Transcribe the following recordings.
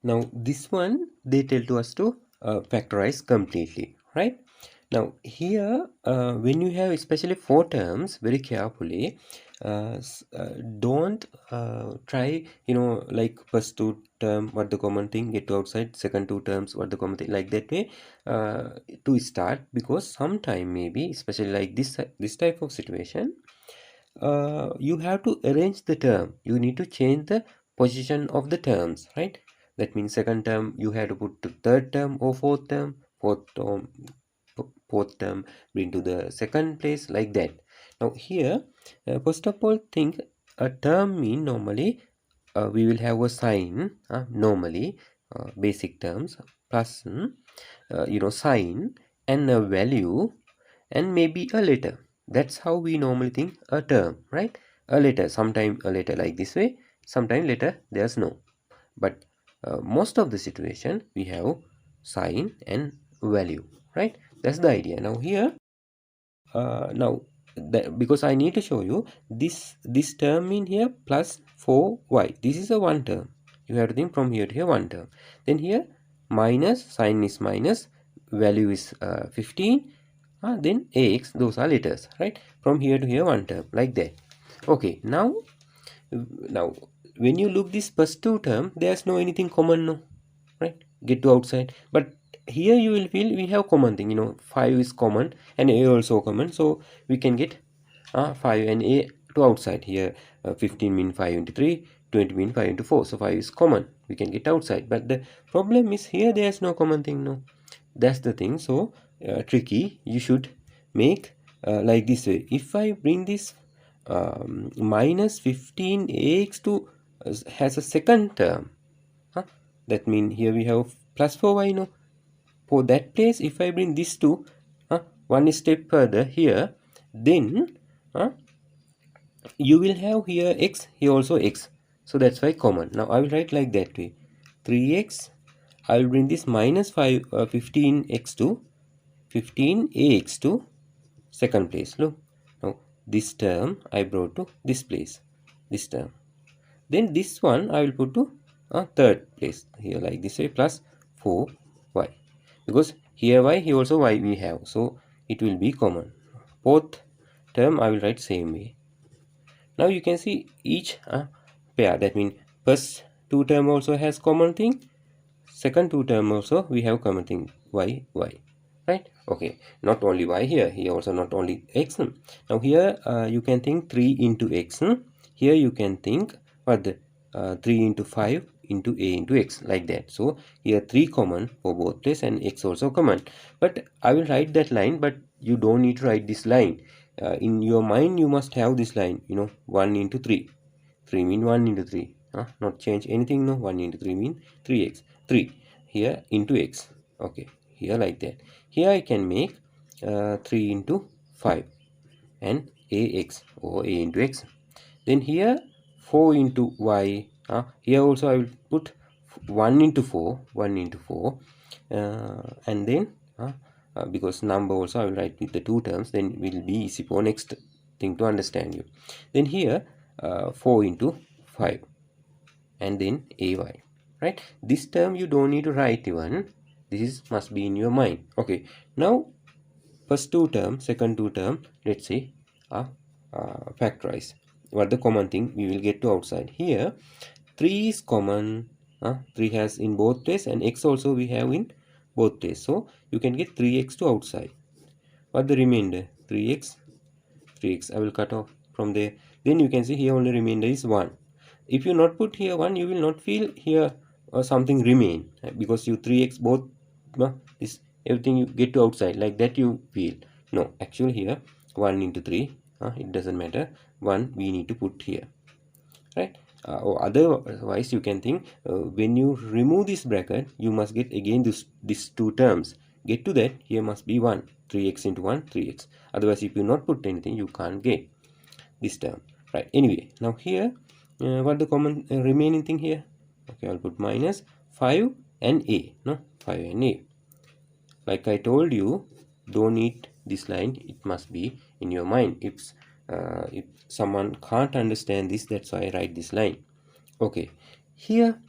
Now this one they tell to us to factorize completely, right? Now here when you have especially four terms, very carefully don't try, like first two term what the common thing, get to outside, second two terms what the common thing, like that way uh, to start, because sometime maybe especially like this type of situation you have to arrange the term. You need to change the position of the terms, right? That means second term you have to put to third term or fourth term, fourth term bring to the second place, like that. Now here, first of all, think a term mean normally we will have a sign, normally basic terms plus sign and a value and maybe a letter. That's how we normally think a term, right? A letter, sometime a letter like this way, sometime letter there's no. But most of the situation we have sign and value, right? That's the idea. Now here, now because I need to show you this term in here plus 4y. This is a one term. You have to think from here to here one term. Then here minus, sign is minus, value is 15. Then ax, those are letters, right? From here to here one term, like that. Okay, now when you look this first two term, there's no anything common, no, right? Get to outside, but here you will feel we have common thing, 5 is common and a also common, so we can get 5 and a to outside here. 15 mean 5 into 3, 20 mean 5 into 4, so 5 is common, we can get outside. But the problem is here there's no common thing, no. That's the thing. So tricky, you should make like this way. If I bring this minus 15 ax to has a second term, that means here we have plus 4y, no. For that place, if I bring this to one step further here, then you will have here x, here also x, so that's why common. Now I will write like that way, 3x, I will bring this minus 15x to 15ax to second place. Look, now this term I brought to this place, this term. Then this one I will put to third place here, like this way, plus 4y, because here y, here also y we have, so it will be common. Both term I will write same way. Now you can see each pair, that means first two term also has common thing, second two term also we have common thing, y, right? Okay, not only y here also not only x. Now here you can think 3 into x. Here you can think what the 3 into 5 into a into x, like that. So here 3 common for both place and x also common. But I will write that line, but you don't need to write this line. In your mind you must have this line, 1 into 3. 3 mean 1 into 3. Not change anything, no. 1 into 3 mean 3x. 3 here into x. Okay, here like that. Here I can make 3 into 5 and ax, or a into x. Then here 4 into y. Here also I will put 1 into 4, 1 into 4, and then because number also I will write with the two terms, then will be easy for next thing to understand you. Then here 4 into 5 and then ay, right? This term you don't need to write even, this is must be in your mind. Okay, now first two term, second two term, let's say factorize. What the common thing we will get to outside. Here 3 is common, 3 has in both place, and x also we have in both place, so you can get 3x to outside. What the remainder? 3x, I will cut off from there. Then you can see here only remainder is 1. If you not put here 1, you will not feel here something remain, because you 3x both this everything you get to outside, like that you feel. No, actually here 1 into 3, it doesn't matter, 1 we need to put here, right? Or otherwise you can think when you remove this bracket you must get again these two terms. Get to that, here must be 1, 3x into 1, 3x. Otherwise if you not put anything you can't get this term, right? Anyway, now here what the common remaining thing here? Okay, I'll put minus 5 and a, no, 5 and a. Like I told you, don't need this line, it must be in your mind. If someone can't understand this, that's why I write this line. Okay, here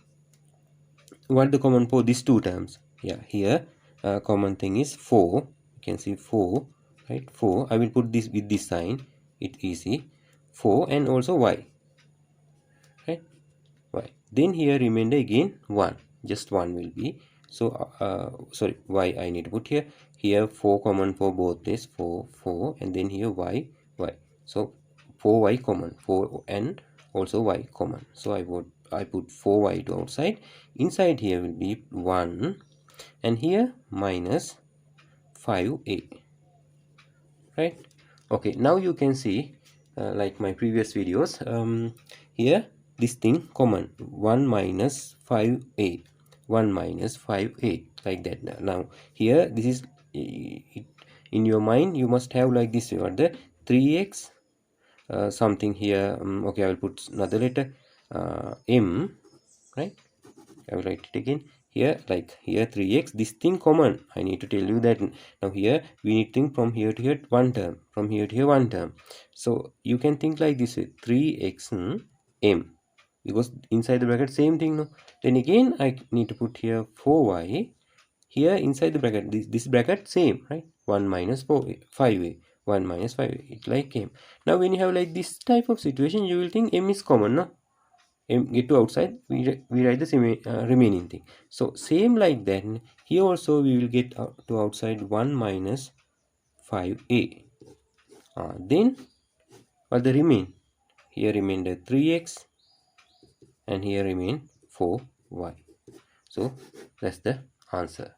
what the common for these two terms? Yeah, here common thing is 4. You can see 4, right? 4. I will put this with this sign. It's easy. 4 and also y, right? Y. Then here remainder again 1. Just 1 will be. So sorry, y I need to put here. Here 4 common for both this 4 4, and then here y y. So 4y common, 4 and also y common. So I put 4y to outside. Inside here will be 1, and here minus 5a, right? Okay, now you can see like my previous videos, here this thing common, 1 minus 5a, 1 minus 5a, like that. Now here this is in your mind you must have like this, you are the 3x something here. Okay, I will put another letter m, right? I will write it again here, like here 3x, this thing common. I need to tell you that now here we need to think from here to here one term, from here to here one term. So you can think like this way, 3x m, because inside the bracket same thing, no? Then again I need to put here 4y here inside the bracket, this bracket same, right? 1 minus 5a, 1 minus 5a, it like m. Now when you have like this type of situation, you will think m is common, no? Get to outside, we write the same remaining thing. So same like that, here also we will get to outside 1 minus 5a. Then what the remain? Here remain the 3x, and here remain 4y. So that's the answer.